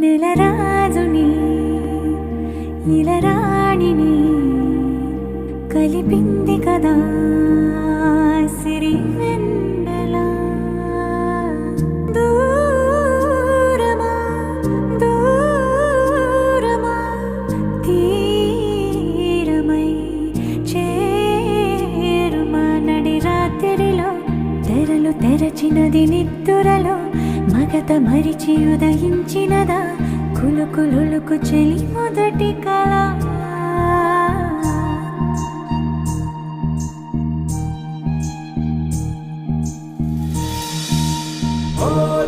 నెలరాజుని ఇలరాణిని కలిపింది కదా సిరి వెన్నెల. దూరమా దూరమా తీరమై చేరుమా నడి రాత్రిలో తెరలు తెరచినది నిద్దురలో మగత మరిచి ఉదయించినదా కులుకులులుకు చెలి మొదటి కళ. Oh,